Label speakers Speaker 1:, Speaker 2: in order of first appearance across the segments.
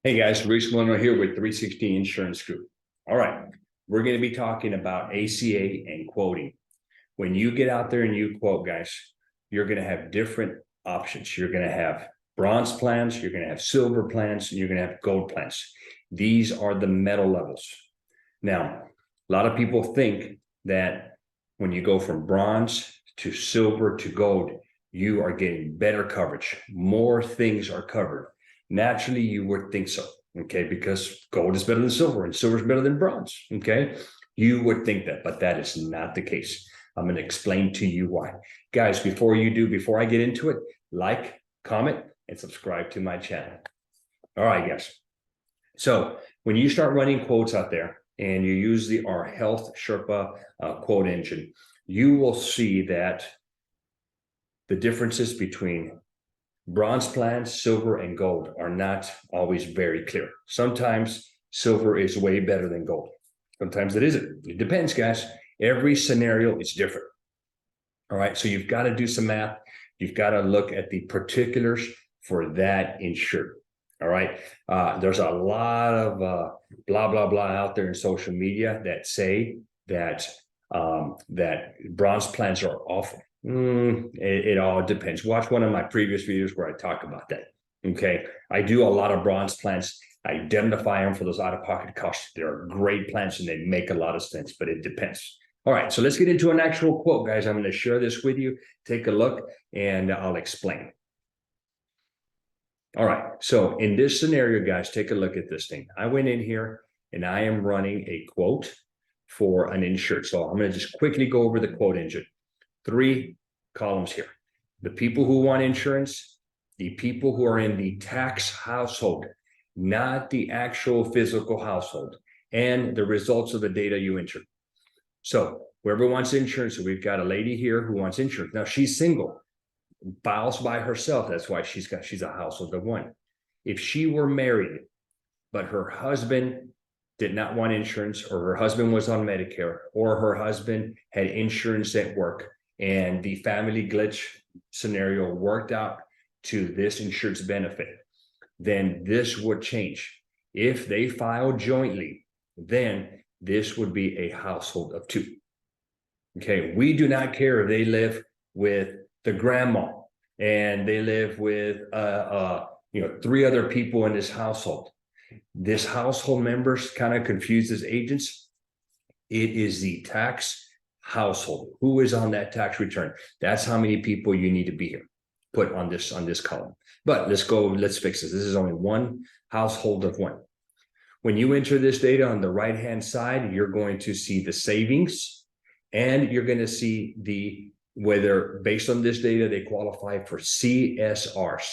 Speaker 1: Hey guys, Luis Moreno here with 360 Insurance Group. All right, we're going to be talking about ACA and quoting. When you get out there and you quote, guys, you're going to have different options. You're going to have bronze plans, you're going to have silver plans, and you're going to have gold plans. These are the metal levels. Now, a lot of people think that when you go from bronze to silver to gold, you are getting better coverage. More things are covered. Naturally, you would think so, okay? Because gold is better than silver and silver is better than bronze, okay? You would think that, but that is not the case. I'm going to explain to you why. Guys, before I get into it, like, comment, and subscribe to my channel. All right, guys. So when you start running quotes out there and you use our Health Sherpa quote engine, you will see that the differences between bronze plans, silver, and gold are not always very clear. Sometimes silver is way better than gold. Sometimes it isn't. It depends, guys. Every scenario is different. All right, so you've got to do some math. You've got to look at the particulars for that insured. All right, there's a lot of blah, blah, blah out there in social media that say that that bronze plans are awful. It all depends. Watch one of my previous videos where I talk about that. Okay, I do a lot of bronze plans. I identify them for those out-of-pocket costs. They're great plans and they make a lot of sense, but it depends. All right, so let's get into an actual quote, guys. I'm going to share this with you. Take a look and I'll explain. All right, so in this scenario, guys, take a look at this thing. I went in here and I am running a quote for an insured. So I'm going to just quickly go over the quote engine. 3 columns here. The people who want insurance, the people who are in the tax household, not the actual physical household, and the results of the data you entered. So whoever wants insurance, so we've got a lady here who wants insurance. Now she's single, files by herself. That's why she's a household of 1. If she were married, but her husband did not want insurance, or her husband was on Medicare, or her husband had insurance at work, and the family glitch scenario worked out to this insured's benefit, then this would change. If they file jointly, then this would be a household of 2. Okay, we do not care if they live with the grandma and they live with 3 other people in this household. This household members kind of confuses agents. It is the tax household. Who is on that tax return? That's how many people you need to be here, put on this column. But let's fix this. This is only 1 household of 1. When you enter this data on the right-hand side, you're going to see the savings, and you're going to see whether based on this data, they qualify for CSRs,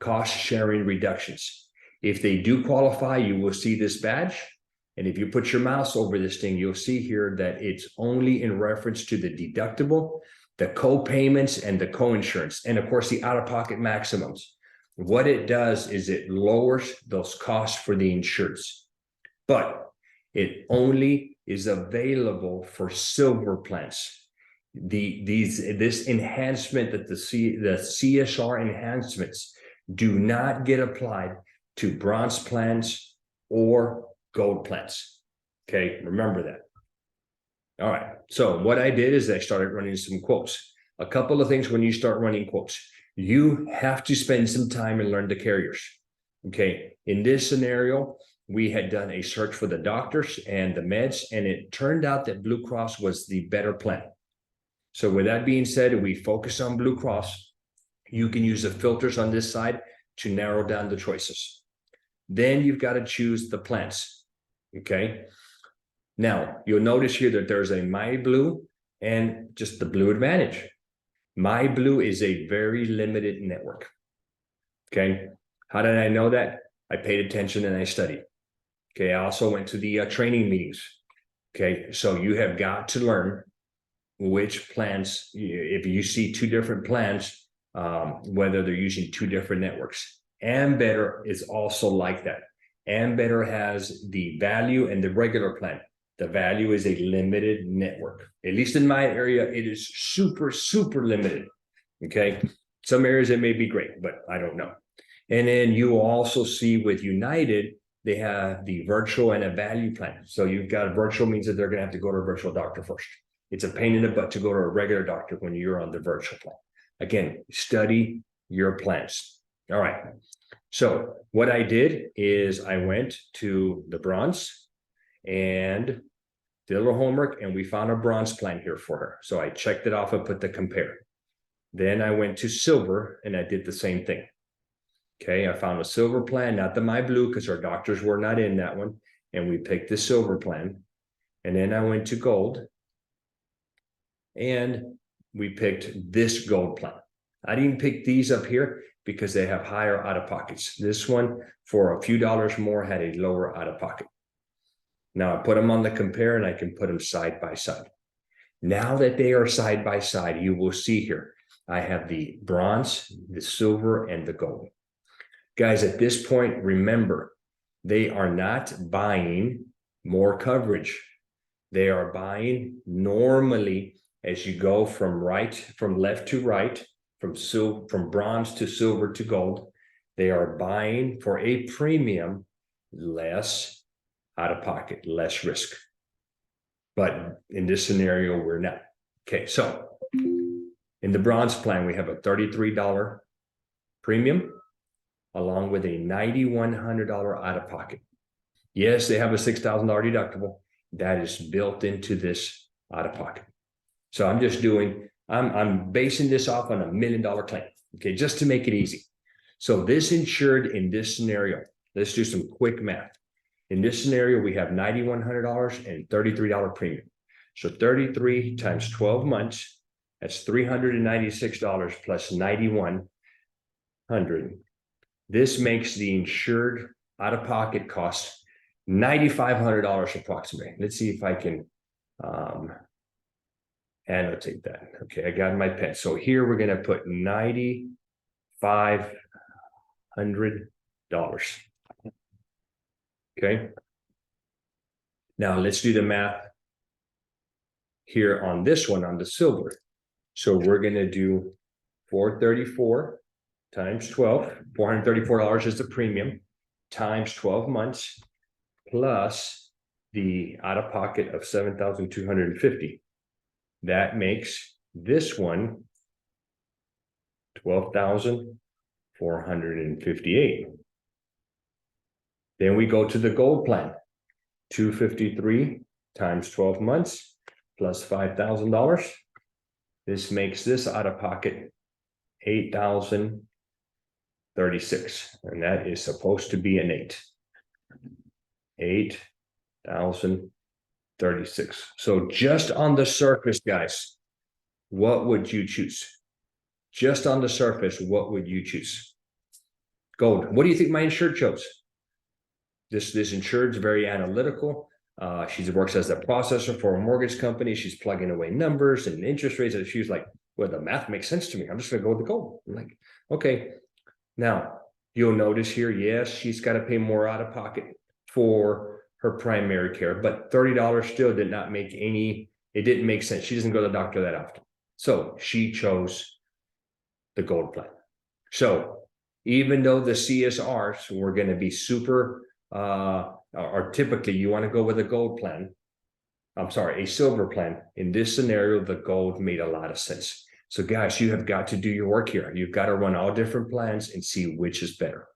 Speaker 1: cost sharing reductions. If they do qualify, you will see this badge. And if you put your mouse over this thing, you'll see here that it's only in reference to the deductible, the co-payments, and the co-insurance, and of course the out-of-pocket maximums. What it does is it lowers those costs for the insureds, but it only is available for silver plans. This enhancement that the CSR enhancements do not get applied to bronze plans or gold plans. Okay, remember that. All right, so what I did is I started running some quotes. A couple of things when you start running quotes, you have to spend some time and learn the carriers. Okay, in this scenario, we had done a search for the doctors and the meds, and it turned out that Blue Cross was the better plan. So with that being said, we focus on Blue Cross. You can use the filters on this side to narrow down the choices. Then you've got to choose the plans. Okay, now you'll notice here that there's a My Blue and just the Blue Advantage. My Blue is a very limited network. Okay, how did I know that? I paid attention and I studied. Okay, I also went to the training meetings. Okay, so you have got to learn which plans, if you see 2 different plans, whether they're using 2 different networks. And Better is also like that. And Better has the value and the regular plan. The value is a limited network. At least in my area, it is super, super limited. Okay. Some areas it may be great, but I don't know. And then you also see with United, they have the virtual and a value plan. So you've got a virtual means that they're going to have to go to a virtual doctor first. It's a pain in the butt to go to a regular doctor when you're on the virtual plan. Again, study your plans. All right. So what I did is I went to the bronze and did a little homework, and we found a bronze plan here for her. So I checked it off and put the compare. Then I went to silver and I did the same thing. Okay, I found a silver plan, not the My Blue, because our doctors were not in that one. And we picked the silver plan. And then I went to gold and we picked this gold plan. I didn't pick these up here because they have higher out-of-pockets. This one, for a few dollars more, had a lower out-of-pocket. Now I put them on the compare and I can put them side by side. Now that they are side by side, you will see here, I have the bronze, the silver, and the gold. Guys, at this point, remember, they are not buying more coverage. They are buying normally as you go from left to right, from bronze to silver to gold. They are buying for a premium, less out of pocket, less risk. But in this scenario, we're not. Okay, so in the bronze plan, we have a $33 premium along with a $9,100 out of pocket. Yes, they have a $6,000 deductible that is built into this out of pocket. So I'm basing this off on $1 million claim, okay, just to make it easy. So this insured in this scenario, let's do some quick math. In this scenario, we have $9,100 and $33 premium. So 33 times 12 months, that's $396 plus $9,100. This makes the insured out-of-pocket cost $9,500 approximately. Let's see if I can annotate that. Okay, I got my pen. So here we're going to put $9,500. Okay. Now let's do the math here on this one, on the silver. So we're going to do 434 times 12, $434 is the premium, times 12 months, plus the out-of-pocket of $7,250. That makes this one $12,458. Then we go to the gold plan, 253 times 12 months, plus $5,000. This makes this out-of-pocket $8,036, and that is supposed to be an 8. $8,036. So just on the surface, guys, what would you choose? Just on the surface, what would you choose? Gold. What do you think my insured chose? This insured's very analytical. She works as a processor for a mortgage company. She's plugging away numbers and interest rates. And she's like, well, the math makes sense to me. I'm just going to go with the gold. I'm like, okay. Now, you'll notice here, yes, she's got to pay more out of pocket for her primary care, but $30 still did not make it didn't make sense. She doesn't go to the doctor that often. So she chose the gold plan. So even though the CSRs were going to be super, or typically you want to go with a gold plan, a silver plan. In this scenario, the gold made a lot of sense. So guys, you have got to do your work here. You've got to run all different plans and see which is better.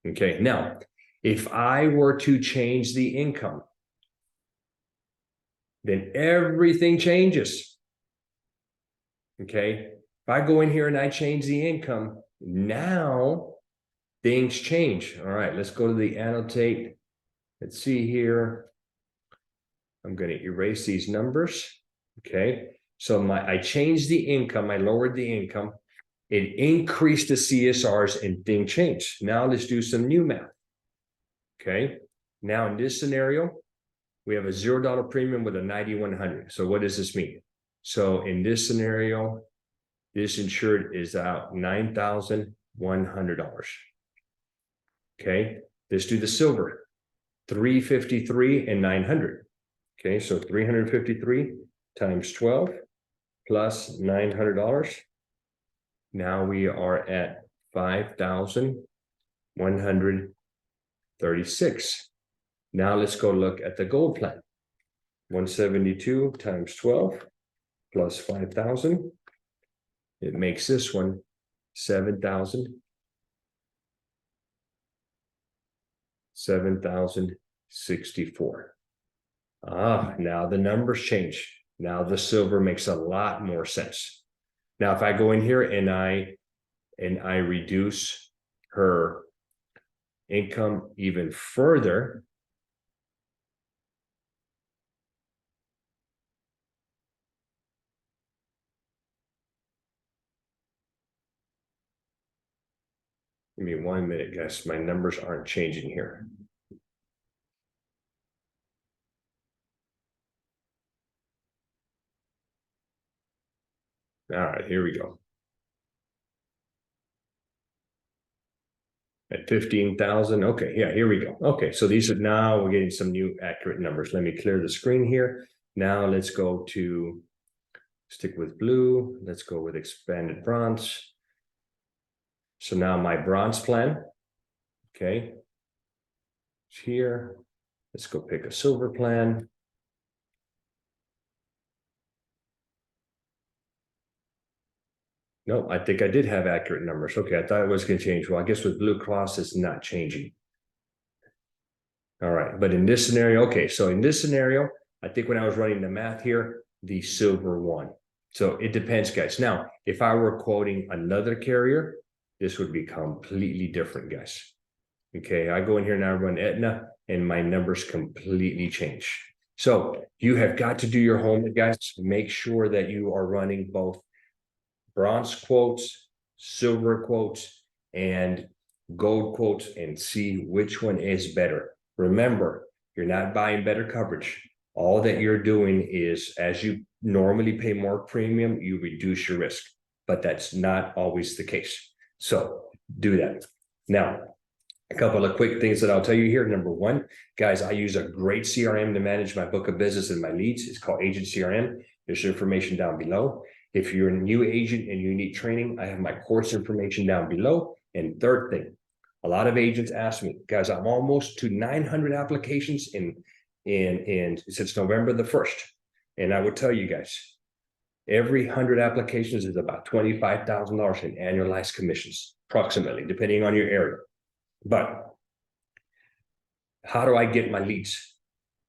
Speaker 1: Okay, now, if I were to change the income, then everything changes. Okay, if I go in here and I change the income, now things change. All right, let's go to the annotate. Let's see here. I'm going to erase these numbers. Okay, so I changed the income. I lowered the income. It increased the CSRs and thing changed. Now let's do some new math. Okay, now in this scenario, we have a $0 premium with a $9,100. So what does this mean? So in this scenario, this insured is out $9,100. Okay, let's do the silver, $353 and $900. Okay, so 353 times 12 plus $900. Now we are at $5,036. 136. Now let's go look at the gold plan. 172 times 12 plus 5,000. It makes this one 7,064. Now the numbers change. Now the silver makes a lot more sense. Now, if I go in here and I reduce her income even further, give me 1 minute, guys. My numbers aren't changing here. All right, here we go. At 15,000. Okay, yeah, here we go. Okay, so these are now we're getting some new accurate numbers. Let me clear the screen here. Now let's go to stick with blue. Let's go with expanded bronze. So now my bronze plan, okay, it's here. Let's go pick a silver plan. No, I think I did have accurate numbers. Okay, I thought it was going to change. Well, I guess with Blue Cross, it's not changing. All right, but in this scenario, okay, so in this scenario, I think when I was running the math here, the silver won. So it depends, guys. Now, if I were quoting another carrier, this would be completely different, guys. Okay, I go in here now, run Aetna, and my numbers completely change. So you have got to do your homework, guys. Make sure that you are running both bronze quotes, silver quotes, and gold quotes and see which one is better. Remember, you're not buying better coverage. All that you're doing is, as you normally pay more premium, you reduce your risk, but that's not always the case. So do that. Now, a couple of quick things that I'll tell you here. Number one, guys, I use a great CRM to manage my book of business and my leads. It's called Agent CRM. There's information down below. If you're a new agent and you need training, I have my course information down below. And third thing, a lot of agents ask me, guys, I'm almost to 900 applications since November the 1st. And I would tell you guys, every 100 applications is about $25,000 in annualized commissions, approximately, depending on your area. But how do I get my leads?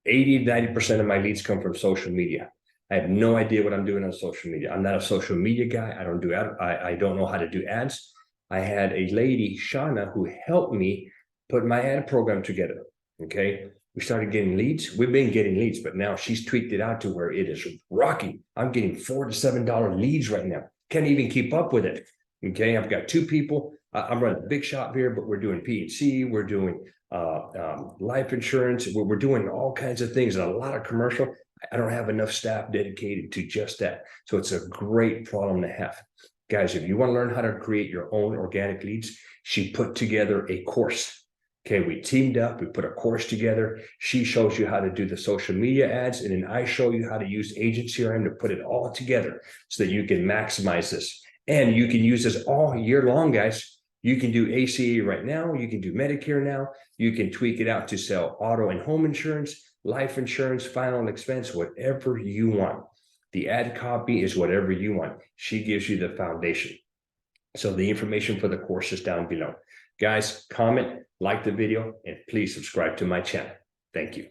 Speaker 1: 80 to 90% of my leads come from social media. I have no idea what I'm doing on social media. I'm not a social media guy. I don't do ad. I don't know how to do ads. I had a lady, Shauna, who helped me put my ad program together. Okay. We started getting leads. We've been getting leads, but now she's tweaked it out to where it is rocking. I'm getting $4 to $7 leads right now. Can't even keep up with it. Okay. I've got 2 people. I'm running a big shop here, but we're doing P&C. We're doing life insurance. We're doing all kinds of things and a lot of commercial. I don't have enough staff dedicated to just that. So it's a great problem to have. Guys, if you want to learn how to create your own organic leads, she put together a course. Okay, we teamed up, we put a course together. She shows you how to do the social media ads, and then I show you how to use Agent CRM to put it all together so that you can maximize this. And you can use this all year long, guys. You can do ACA right now. You can do Medicare now. You can tweak it out to sell auto and home insurance, life insurance, final expense, whatever you want. The ad copy is whatever you want. She gives you the foundation. So the information for the course is down below. Guys, comment, like the video, and please subscribe to my channel. Thank you.